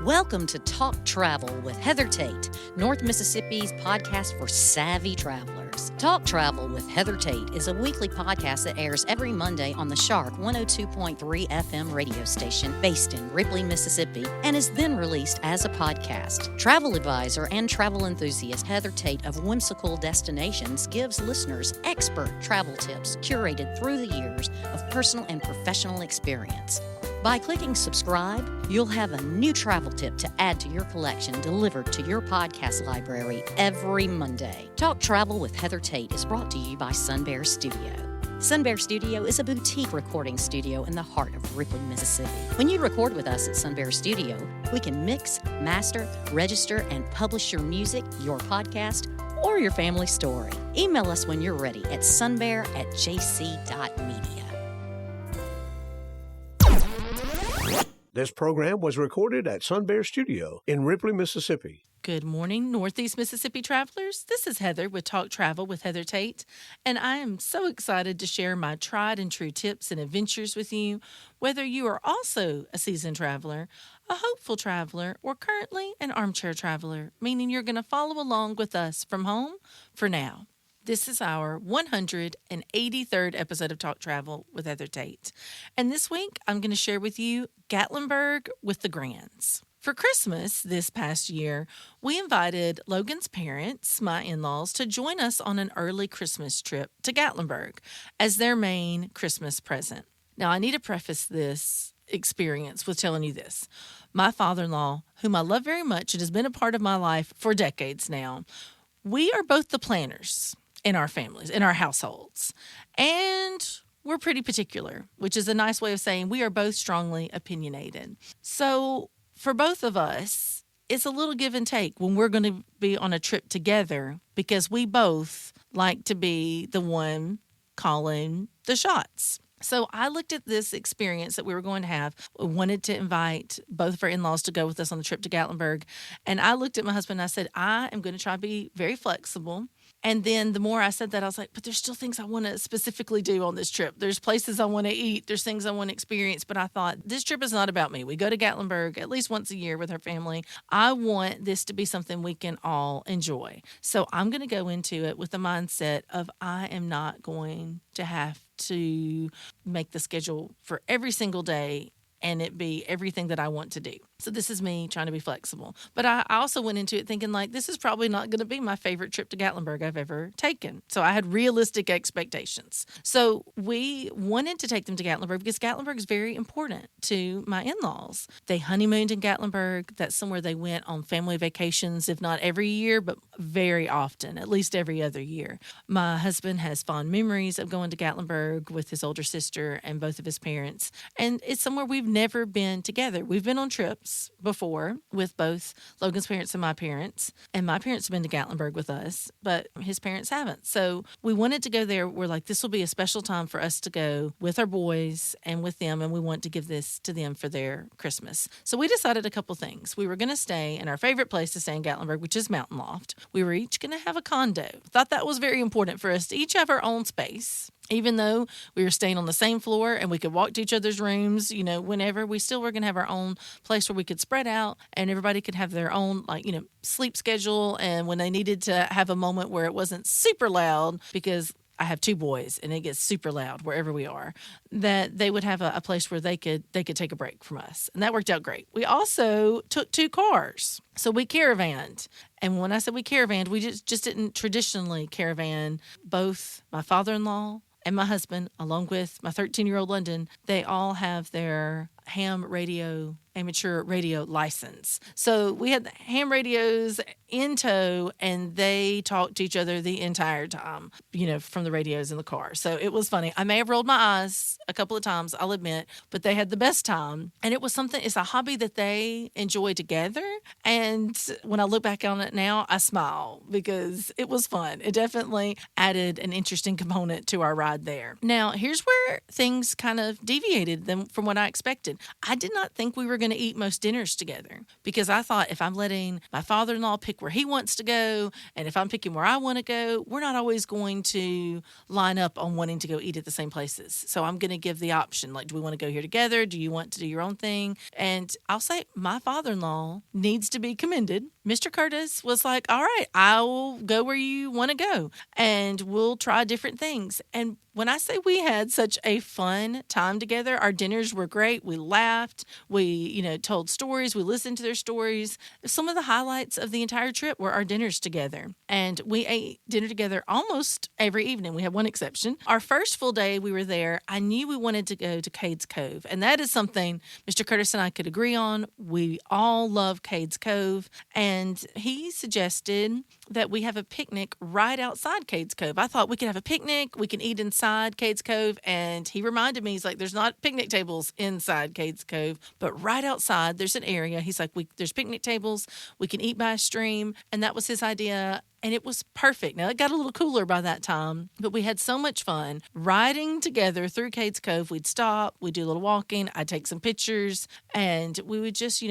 Welcome to Talk Travel with Heather Tate, North Mississippi's podcast for savvy travelers. Talk Travel with Heather Tate is a weekly podcast that airs every Monday on the Shark 102.3 FM radio station based in Ripley, Mississippi, and is then released as a podcast. Travel advisor and travel enthusiast Heather Tate of Whimsical Destinations gives listeners expert travel tips curated through the years of personal and professional experience. By clicking subscribe, you'll have a new travel tip to add to your collection delivered to your podcast library every Monday. Talk Travel with Heather Tate is brought to you by Sun Bear Studio. Sun Bear Studio is a boutique recording studio in the heart of Ripley, Mississippi. When you record with us at Sun Bear Studio, we can mix, master, register, and publish your music, your podcast, or your family story. Email us when you're ready at sunbear@jc.media. This program was recorded at Sun Bear Studio in Ripley, Mississippi. Good morning, Northeast Mississippi travelers. This is Heather with Talk Travel with Heather Tate, and I am so excited to share my tried and true tips and adventures with you, whether you are also a seasoned traveler, a hopeful traveler, or currently an armchair traveler, meaning you're going to follow along with us from home for now. This is our 183rd episode of Talk Travel with Heather Tate. And this week, I'm going to share with you Gatlinburg with the Grands. For Christmas this past year, we invited Logan's parents, my in-laws, to join us on an early Christmas trip to Gatlinburg as their main Christmas present. Now, I need to preface this experience with telling you this. My father-in-law, whom I love very much and has been a part of my life for decades now, we are both the planners in our families, in our households. And we're pretty particular, which is a nice way of saying we are both strongly opinionated. So for both of us, it's a little give and take when we're going to be on a trip together because we both like to be the one calling the shots. So I looked at this experience that we were going to have. We wanted to invite both of our in-laws to go with us on the trip to Gatlinburg. And I looked at my husband and I said, I am going to try to be very flexible. And then the more I said that, I was like, but there's still things I want to specifically do on this trip. There's places I want to eat. There's things I want to experience. But I thought, this trip is not about me. We go to Gatlinburg at least once a year with our family. I want this to be something we can all enjoy. So I'm going to go into it with the mindset of I am not going to have to make the schedule for every single day and it be everything that I want to do. So this is me trying to be flexible. But I also went into it thinking like, this is probably not going to be my favorite trip to Gatlinburg I've ever taken. So I had realistic expectations. So we wanted to take them to Gatlinburg because Gatlinburg is very important to my in-laws. They honeymooned in Gatlinburg. That's somewhere they went on family vacations, if not every year, but very often, at least every other year. My husband has fond memories of going to Gatlinburg with his older sister and both of his parents. And it's somewhere we've never been together. We've been on trips before with both Logan's parents and my parents have been to Gatlinburg with us, but his parents haven't. So we wanted to go there. We're like, this will be a special time for us to go with our boys and with them, and we want to give this to them for their Christmas. So we decided a couple things. We were going to stay in our favorite place to stay in Gatlinburg, which is Mountain Loft. We were each going to have a condo. Thought that was very important for us to each have our own space. Even though we were staying on the same floor and we could walk to each other's rooms, whenever, we still were going to have our own place where we could spread out and everybody could have their own, sleep schedule. And when they needed to have a moment where it wasn't super loud, because I have two boys and it gets super loud wherever we are, that they would have a place where they could take a break from us. And that worked out great. We also took 2 cars. So we caravanned. And when I said we caravanned, we just didn't traditionally caravan. Both my father-in-law and my husband, along with my 13-year-old London, they all have their ham radio, amateur radio license. So we had the ham radios in tow, and they talked to each other the entire time, from the radios in the car. So it was funny. I may have rolled my eyes a couple of times, I'll admit, but they had the best time. And it's a hobby that they enjoy together. And when I look back on it now, I smile because it was fun. It definitely added an interesting component to our ride there. Now, here's where things kind of deviated from what I expected. I did not think we were going going to eat most dinners together, because I thought if I'm letting my father-in-law pick where he wants to go, and if I'm picking where I want to go, we're not always going to line up on wanting to go eat at the same places. So I'm going to give the option, like, do we want to go here together? Do you want to do your own thing? And I'll say my father-in-law needs to be commended. Mr. Curtis was like, all right, I'll go where you want to go, and we'll try different things. And when I say we had such a fun time together, our dinners were great. We laughed. We, told stories. We listened to their stories. Some of the highlights of the entire trip were our dinners together. And we ate dinner together almost every evening. We had one exception. Our first full day we were there, I knew we wanted to go to Cades Cove. And that is something Mr. Curtis and I could agree on. We all love Cades Cove. And he suggested that we have a picnic right outside Cades Cove. I thought we could have a picnic. We can eat inside Cades Cove. And he reminded me, he's like, there's not picnic tables inside Cades Cove, but right outside there's an area. He's like, there's picnic tables. We can eat by a stream. And that was his idea. And it was perfect. Now, it got a little cooler by that time, but we had so much fun riding together through Cades Cove. We'd stop, we'd do a little walking, I'd take some pictures, and we would just,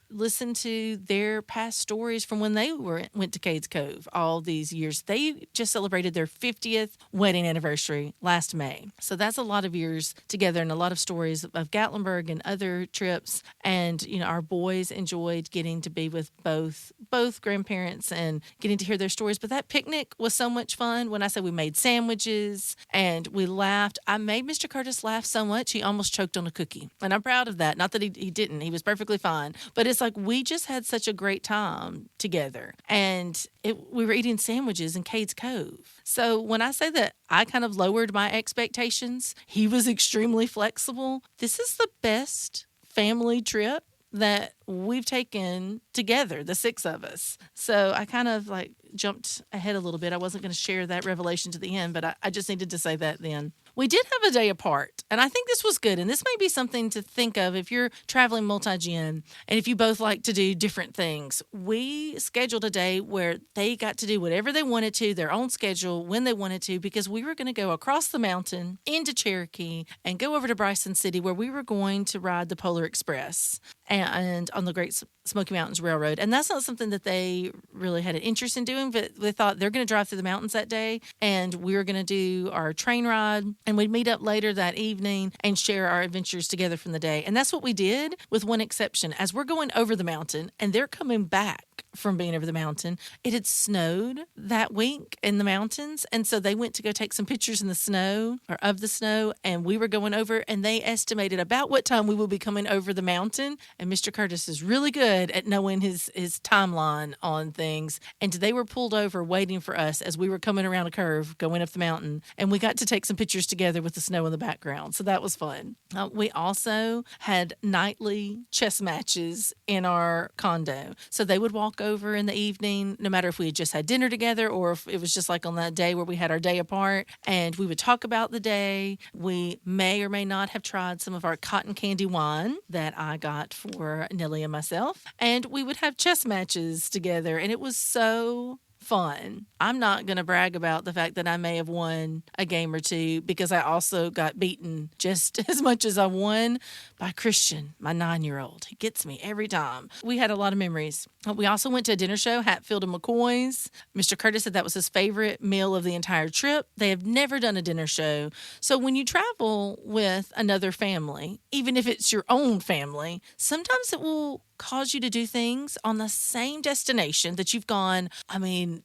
listen to their past stories from when they went to Cades Cove all these years. They just celebrated their 50th wedding anniversary last May. So that's a lot of years together and a lot of stories of Gatlinburg and other trips. And, our boys enjoyed getting to be with both grandparents and getting to hear their stories. But that picnic was so much fun. When I say we made sandwiches and we laughed, I made Mr. Curtis laugh so much he almost choked on a cookie. And I'm proud of that. Not that he didn't. He was perfectly fine. But it's like we just had such a great time together. And we were eating sandwiches in Cades Cove. So when I say that I kind of lowered my expectations, he was extremely flexible. This is the best family trip that we've taken together, the six of us. So I kind of jumped ahead a little bit. I wasn't going to share that revelation to the end, but I just needed to say that then. We did have a day apart, and I think this was good. And this may be something to think of if you're traveling multi-gen and if you both like to do different things. We scheduled a day where they got to do whatever they wanted to, their own schedule, when they wanted to, because we were going to go across the mountain into Cherokee and go over to Bryson City, where we were going to ride the Polar Express and on the Great Smoky Mountains Railroad. And that's not something that they really had an interest in doing, but they thought they're going to drive through the mountains that day, and we were going to do our train ride, and we'd meet up later that evening and share our adventures together from the day. And that's what we did, with one exception. As we're going over the mountain and they're coming back from being over the mountain, it had snowed that week in the mountains, and so they went to go take some pictures in the snow, or of the snow, and we were going over, and they estimated about what time we would be coming over the mountain. And Mr. Curtis is really good at knowing his timeline on things, and they were pulled over waiting for us as we were coming around a curve going up the mountain, and we got to take some pictures together with the snow in the background. So that was fun. We also had nightly chess matches in our condo, so they would walk over in the evening, no matter if we had just had dinner together or if it was just like on that day where we had our day apart, and we would talk about the day. We may or may not have tried some of our cotton candy wine that I got for Nellie and myself, and we would have chess matches together, and it was so fun. I'm not going to brag about the fact that I may have won a game or two, because I also got beaten just as much as I won by Christian, my 9-year-old. He gets me every time. We had a lot of memories. We also went to a dinner show, Hatfield and McCoy's. Mr. Curtis said that was his favorite meal of the entire trip. They have never done a dinner show. So when you travel with another family, even if it's your own family, sometimes it will cause you to do things on the same destination that you've gone,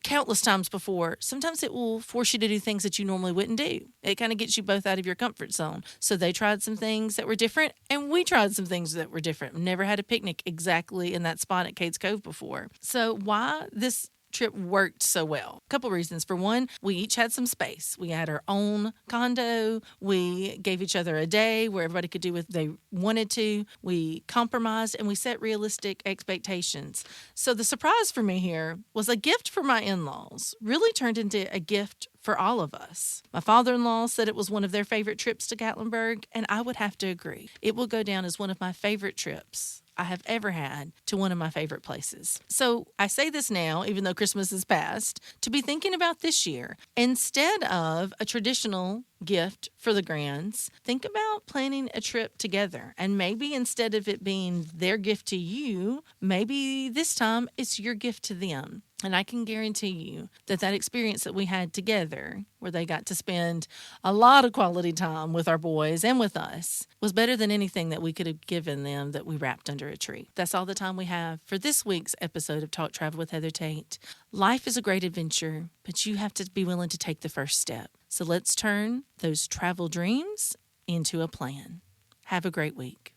countless times before. Sometimes it will force you to do things that you normally wouldn't do. It kind of gets you both out of your comfort zone. So they tried some things that were different, and we tried some things that were different. Never had a picnic exactly in that spot at Cades Cove before. So why this trip worked so well? A couple reasons. For one, we each had some space. We had our own condo. We gave each other a day where everybody could do what they wanted to. We compromised, and we set realistic expectations. So the surprise for me here was a gift for my in-laws really turned into a gift for all of us. My father-in-law said it was one of their favorite trips to Gatlinburg, and I would have to agree. It will go down as one of my favorite trips I have ever had to one of my favorite places. So I say this now, even though Christmas is past, to be thinking about this year. Instead of a traditional gift for the grands, think about planning a trip together. And maybe instead of it being their gift to you, maybe this time it's your gift to them. And I can guarantee you that that experience that we had together, where they got to spend a lot of quality time with our boys and with us, was better than anything that we could have given them that we wrapped under a tree. That's all the time we have for this week's episode of Talk Travel with Heather Tate. Life is a great adventure, but you have to be willing to take the first step. So let's turn those travel dreams into a plan. Have a great week.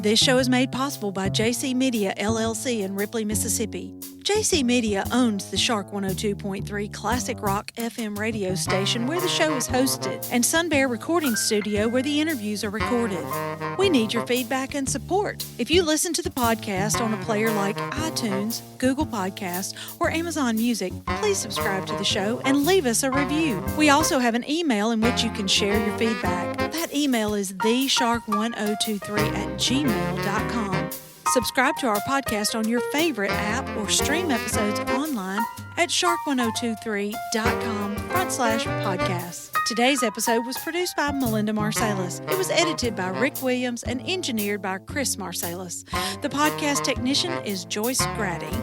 This show is made possible by JC Media, LLC in Ripley, Mississippi. JC Media owns the Shark 102.3 Classic Rock FM radio station where the show is hosted, and Sun Bear Recording Studio where the interviews are recorded. We need your feedback and support. If you listen to the podcast on a player like iTunes, Google Podcasts, or Amazon Music, please subscribe to the show and leave us a review. We also have an email in which you can share your feedback. That email is theshark1023@gmail.com. Subscribe to our podcast on your favorite app or stream episodes online at shark1023.com/podcasts. Today's episode was produced by Melinda Marsalis. It was edited by Rick Williams and engineered by Chris Marsalis. The podcast technician is Joyce Grady.